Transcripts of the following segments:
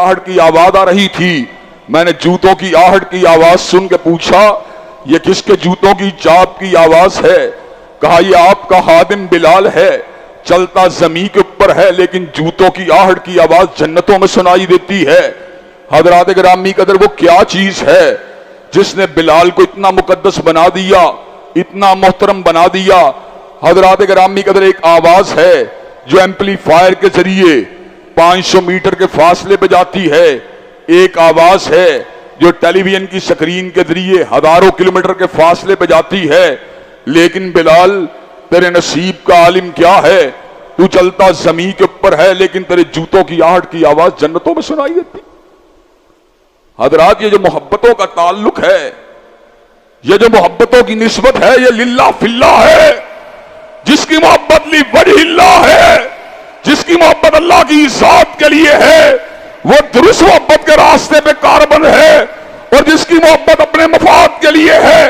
आहट की आवाज आ रही थी। मैंने जूतों की आहट की आवाज सुन के पूछा, ये किसके जूतों की चाप की आवाज है? कहा, ये आपका हादिम बिलाल है, चलता जमीन के ऊपर है लेकिन जूतों की आहट की आवाज जन्नतों में सुनाई देती है। हजरात गिरामी कदर, वो क्या चीज है जिसने बिलाल को इतना मुकद्दस बना दिया, इतना मोहतरम बना दिया? हजरात गिरामी कदर, एक आवाज है जो एम्पलीफायर के जरिए 500 मीटर के फासले पे जाती है। एक आवाज है जो टेलीविजन की स्क्रीन के जरिए हजारों किलोमीटर के फासले पे जाती है। लेकिन बिलाल, तेरे नसीब का आलिम क्या है, तू चलता जमीन के ऊपर है लेकिन तेरे जूतों की आहट की आवाज जन्नतों में सुनाई देती। हजरात, ये जो मोहब्बतों का ताल्लुक है, ये जो मोहब्बतों की निस्बत है, ये लिल्ला फिल्ला है। जिसकी मोहब्बत ली वजहिल्ला है, जिसकी मोहब्बत अल्लाह की जात के लिए है, वो दुरुस्त मोहब्बत के रास्ते पे कारबंद है। और जिसकी मोहब्बत अपने मफाद के लिए है,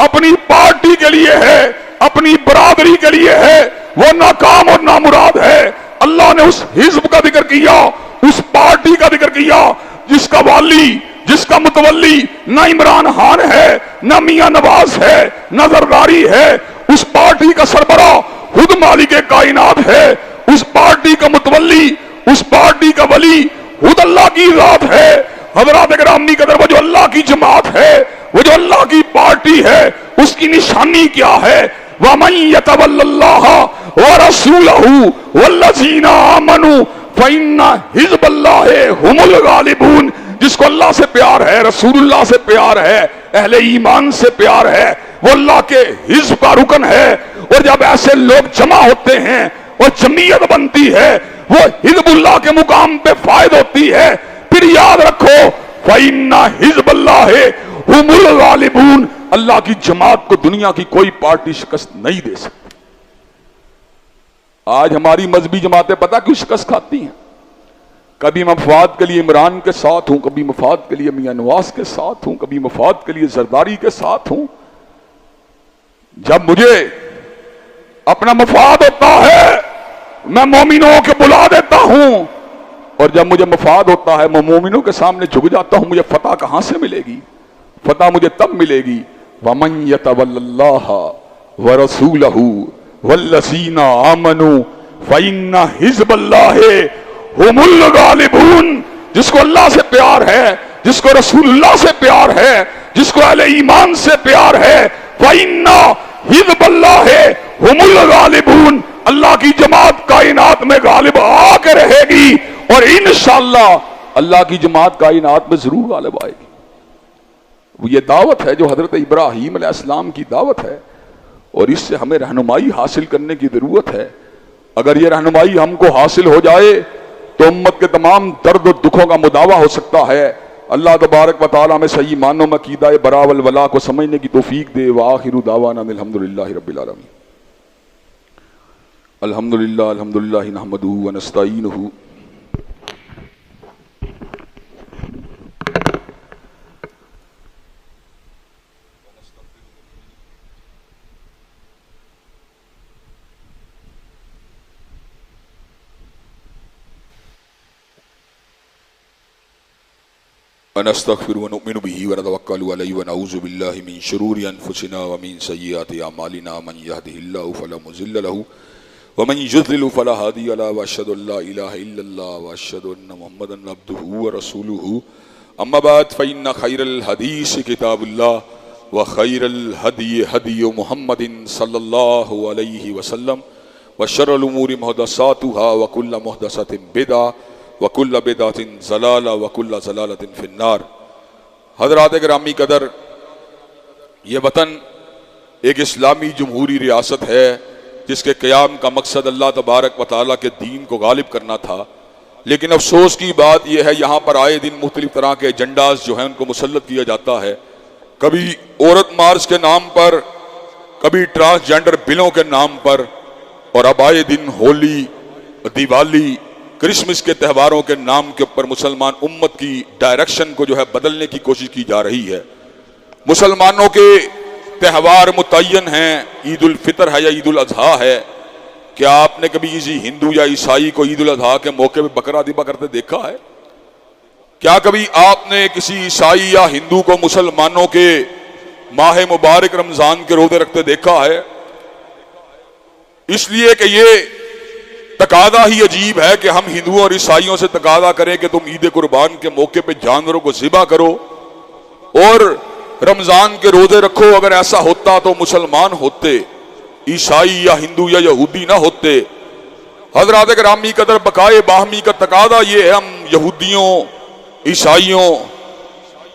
अपनी पार्टी के लिए है, अपनी बरादरी के लिए है, वो नाकाम और नामुराद है। अल्लाह ने उस हिज्ब का जिक्र किया, उस पार्टी का जिक्र किया जिसका वाली, जिसका मुतवल्ली ना इमरान खान है, ना मियां नवाज है, ना जरदारी है। उस पार्टी का सरबरा खुद मालिक कायनात है। उस पार्टी का मुतवल्ली, उस पार्टी का वली खुद अल्लाह की जात है। हज़रात गिरामी कदर, वो जो अल्लाह की जमात है, वो जो अल्लाह की पार्टी है, उसकी निशानी क्या है? वमन यतवल्लल्लाह व रसूलहू वल्लज़ीना आमनू फइन्ना हिज़्बल्लाहि हुमुल गालिबून। जिसको अल्लाह से प्यार है, रसूलुल्लाह से प्यार है, अहले ईमान से प्यार है, वो अल्लाह के हिज्ब का रुकन है। और जब ऐसे लोग जमा होते हैं और जमीयत बनती है, वो हिज़्बुल्लाह के मुकाम पे फायद होती है। फिर याद रखो, फइन्ना हिज़्बल्लाहि हुमुल गालिबून। अल्लाह की जमात को दुनिया की कोई पार्टी शिकस्त नहीं दे सकती। आज हमारी मजहबी जमातें पता क्यों शिकस्त खाती हैं? कभी मफाद के लिए इमरान के साथ हूं, कभी मफाद के लिए मियां नवाज के साथ हूं, कभी मफाद के लिए जरदारी के साथ हूं। जब मुझे अपना मफाद होता है, मैं मोमिनों के बुला देता हूं, और जब मुझे मफाद होता है, मैं मोमिनों के सामने झुक जाता हूं। मुझे फतह कहां से मिलेगी? फतह मुझे तब मिलेगी, वमन यतवल्लल्लाह व रसूलहू वल्लज़ीना आमनू फइन्ना हिज़्बल्लाहि हुमुल गालिबून। जिसको अल्लाह से प्यार है, जिसको रसूलुल्लाह से प्यार है, जिसको अहले ईमान से प्यार है, फइन्ना हिज़्बल्लाहि हुमुल गालिबून। अल्लाह की जमात कायनात में गालिब आकर रहेगी और इंशाअल्लाह अल्लाह की जमात कायनात में जरूर गालिब आएगी। ये दावत है जो हजरत इब्राहीम अलैहिस्सलाम की दावत है, और इससे हमें रहनुमाई हासिल करने की जरूरत है। अगर ये रहनुमाई हमको हासिल हो जाए तो उम्मत के तमाम दर्द और दुखों का मुदावा हो सकता है। अल्लाह तबारक व तआला में सही मानो में कीदा बरा वल वला को समझने की तौफीक दे। व आखिरु दावाना अल्हम्दुलिल्लाहि रब्बिल आलमीन। अल्हम्दुलिल्लाह अल्हम्दुलिल्लाह नहमदुहु व नस्तईनुहु वनस्तगफिरु व नुमिनु बिही व नतवक्कलु अलैहि व नऊज़ु बिल्लाहि मिन शुरूरि अनफुसिना व मिन सय्यिआति अमालिना। मन यहदिहिल्लाहु फला मुज़िल्ल लहु व मन युज़्लिल फला हादिय लहु व अशहदु अल्ला इलाहा इल्लल्लाह व अशहदु अन्न मुहम्मदन अब्दुहु व रसूलुहु। अम्मा बाद फ़इन्न खैरल हदीस किताबुल्लाह व खैरल हदी हदी मुहम्मदिन सल्लल्लाहु अलैहि वसल्लम व शर्रल उमूरि मुहदसातुहा व कुल्लु मुहदसतिन बिदअ वकुल्ल बिदअतिन ज़लाला वकुल्ल ज़लालतिन फिन्नार। हज़रात गिरामी कदर, ये वतन एक इस्लामी जमहूरी रियासत है जिसके क़याम का मकसद अल्लाह तबारक व तआला के दीन को गालिब करना था। लेकिन अफसोस की बात यह है, यहाँ पर आए दिन मुख्तलिफ तरह के एजेंडाज जो हैं उनको मुसल्लत किया जाता है। कभी औरत मार्च के नाम पर, कभी ट्रांसजेंडर बिलों के नाम पर, और अब आए दिन होली, दिवाली, क्रिसमस के त्योहारों के नाम के ऊपर मुसलमान उम्मत की डायरेक्शन को जो है बदलने की कोशिश की जा रही है। मुसलमानों के त्यौहार मुतय्यन हैं, ईद उल फितर है या ईद उल अजहा है। क्या आपने कभी किसी हिंदू या ईसाई को ईद उल अजहा के मौके पर बकरा ज़िबा करते देखा है? क्या कभी आपने किसी ईसाई या हिंदू को मुसलमानों के माह मुबारक रमजान के रोजे रखते देखा है? इसलिए कि ये तकादा ही अजीब है कि हम हिंदुओं और ईसाइयों से तकादा करें कि तुम ईद कुर्बान के मौके पे जानवरों को ज़िबा करो और रमजान के रोजे रखो। अगर ऐसा होता तो मुसलमान होते, ईसाई या हिंदू या यहूदी ना होते। हजरात गिरामी कदर बकाए बाहमी का तकादा ये है, हम यहूदियों, ईसाइयों,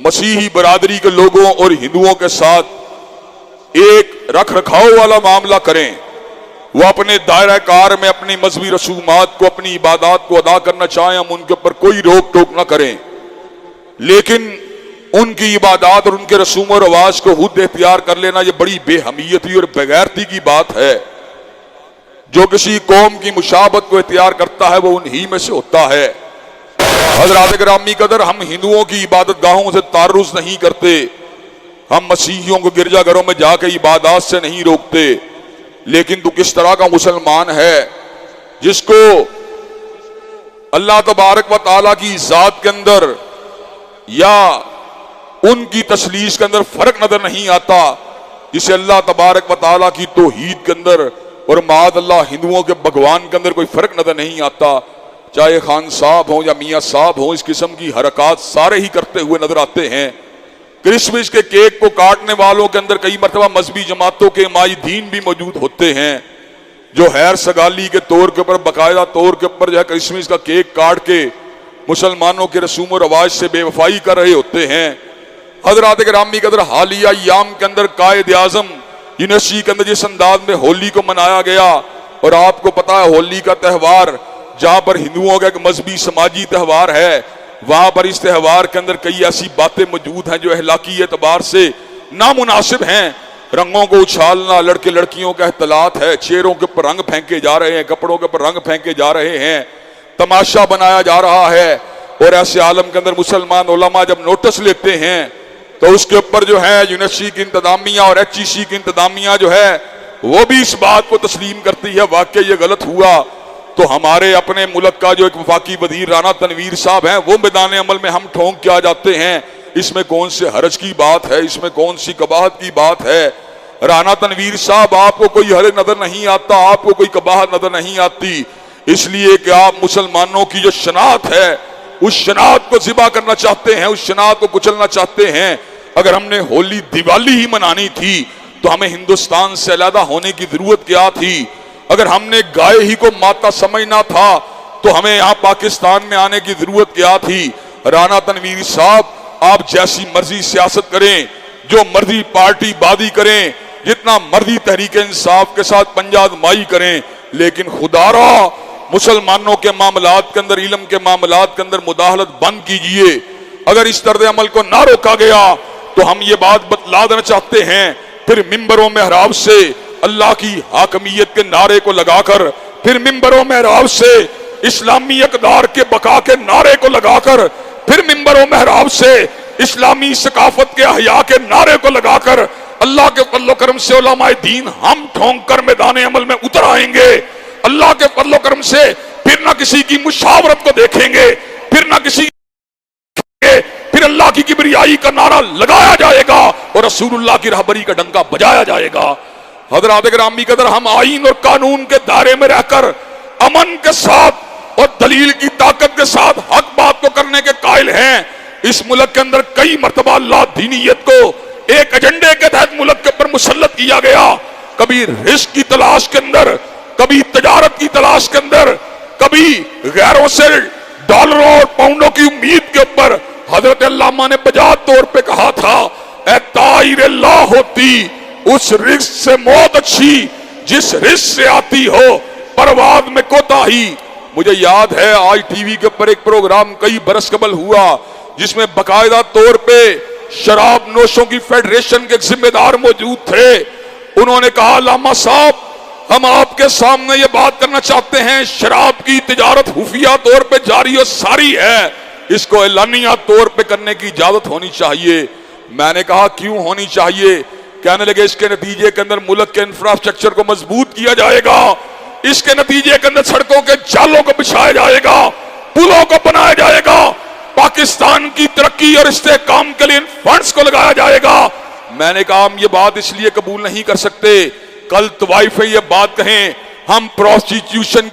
मसीही बरादरी के लोगों और हिंदुओं के साथ एक रख रखाव वाला मामला करें। वो अपने दायरा कार में अपनी मजहबी रसूमात को, अपनी इबादत को अदा करना चाहें, हम उनके ऊपर कोई रोक टोक ना करें, लेकिन उनकी इबादत और उनके रसूम और रवाज को खुद इख्तियार कर लेना ये बड़ी बेहमियती और बेगैरती की बात है। जो किसी कौम की मुशाबत को इख्तियार करता है वो उन्हीं में से होता है। हज़रात गिरामी कदर, हम हिंदुओं की इबादत गाहों से तारुज़ नहीं करते, हम मसीहियों को गिरजाघरों में जाकर इबादत से नहीं रोकते, लेकिन तू किस तरह का मुसलमान है जिसको अल्लाह तबारक व तआला की ज़ात के अंदर या उनकी तस्लीस के अंदर फर्क नजर नहीं आता, जिसे अल्लाह तबारक व तआला की तौहीद के अंदर और माद अल्लाह हिंदुओं के भगवान के अंदर कोई फर्क नजर नहीं आता। चाहे खान साहब हो या मियाँ साहब हो, इस किस्म की हरकत सारे ही करते हुए नजर आते हैं। क्रिसमस के केक को काटने वालों के अंदर कई मरतबा मजहबी जमातों के मायदीन भी मौजूद होते हैं, जो हैर सगाली के तौर के ऊपर, बाकायदा तौर के ऊपर जो है क्रिसमस का केक काट के मुसलमानों के रसूम और रवाज से बेवफाई कर रहे होते हैं। हजरात गिरामी कदर, हालिया याम के अंदर कायद आजम यूनिवर्सिटी के अंदर जिस अंदाज में होली को मनाया गया, और आपको पता है होली का त्यौहार जहां पर हिंदुओं का एक मजहबी समाजी त्यौहार है, वहां पर इस त्यौहार के अंदर कई ऐसी बातें मौजूद हैं जो अहलाकी एतबार से नामुनासिब हैं। रंगों को उछालना, लड़के लड़कियों का इख्तलात है, चेहरों के ऊपर रंग फेंके जा रहे हैं, कपड़ों के ऊपर रंग फेंके जा रहे हैं, तमाशा बनाया जा रहा है। और ऐसे आलम के अंदर मुसलमान उलमा जब नोटिस लेते हैं तो उसके ऊपर जो है यूनिवर्सिटी की इंतजामिया और HEC की इंतजामिया जो है वो भी इस बात को तस्लीम करती है वाकई ये गलत हुआ। तो हमारे अपने मुल्क का जो एक वफाकी वजीर राना तनवीर साहब हैं वो मैदान अमल में हम ठोंक के आ जाते हैं। इसमें कौन से हरज की बात है, इसमें कौन सी कबाहत की बात है? राना तनवीर साहब, आपको कोई हरज नजर नहीं आता, आपको कोई कबाहत नजर नहीं आती, इसलिए कि आप मुसलमानों की जो शनाख्त है उस शनाख्त को ज़िबा करना चाहते हैं, उस शनाख्त को कुचलना चाहते हैं। अगर हमने होली दिवाली ही मनानी थी तो हमें हिंदुस्तान से अलहदा होने की जरूरत क्या थी? अगर हमने गाय ही को माता समझना था तो हमें यहाँ पाकिस्तान में आने की जरूरत क्या थी? राना तनवीर साहब, आप जैसी मर्जी सियासत करें, जो मर्जी पार्टी बादी करें, जितना मर्जी तहरीक इंसाफ के साथ पंजाजमाई करें, लेकिन खुदारा मुसलमानों के मामलात के अंदर, इल्म के मामलात के अंदर मुदाखलत बंद कीजिए। अगर इस तर्ज अमल को ना रोका गया तो हम ये बात बतला देना चाहते हैं, फिर मिंबरों में हराब से अल्लाह की हाकमियत के नारे को लगाकर, फिर मिंबरों में हराब से इस्लामी इक़दार के बका के नारे को लगाकर, फिर मिंबरों में हराब से इस्लामी सकाफत के अहया के नारे को लगाकर अल्लाह के फज़ल करम से उलमाए दीन हम ठोंक कर मैदान अमल में उतर आएंगे। अल्लाह के फज़ल करम से फिर ना किसी की मुशावरत को देखेंगे, फिर ना किसी, फिर अल्लाह की किबरियाई का नारा लगाया जाएगा और रसूलुल्लाह की रहबरी का डंका बजाया जाएगा। हज़रात गिरामी कदर, हम आईन और कानून के दायरे में रहकर अमन के साथ और दलील की ताकत के साथ हक बात को करने के कायल हैं। इस मुल्क के अंदर कई मर्तबा अल्लाह दीनियत को एक एजेंडे के तहत मुल्क के ऊपर मुसल्लत किया गया, कभी रिस्क की तलाश के अंदर, कभी तजारत की तलाश के अंदर, कभी गैरों से डॉलरों और पाउंडों की उम्मीद के ऊपर। हजरत अल्लामा ने बजात तौर पे कहा था, ए ताइर अल्लाह होती उस रिस्क से मौत अच्छी जिस रिस्क से आती हो परवाज में कोताही। मुझे याद है आज टीवी के ऊपर एक प्रोग्राम कई बरस कबल हुआ जिसमें बाकायदा तौर पे शराब नोशों की फेडरेशन के जिम्मेदार मौजूद थे। उन्होंने कहा, लामा साहब, हम आपके सामने ये बात करना चाहते हैं, शराब की तिजारत खुफिया तौर पे जारी और सारी है, इसको एलानिया तौर पे करने की इजाजत होनी चाहिए। मैंने कहा क्यों होनी चाहिए? कहने लगे इसके नतीजे के अंदर मुल्क के इंफ्रास्ट्रक्चर को मजबूत किया जाएगा, इसके नतीजे के अंदर सड़कों के जालों को बिछाया जाएगा, पुलों को बनाया जाएगा, पाकिस्तान की तरक्की और इस्तेहकाम के लिए इन फंड्स को लगाया जाएगा। मैंने कहा हम ये बात इसलिए कबूल नहीं कर सकते, कल तवाइफ ये बात कहें हम प्रोस्टिट्यूशन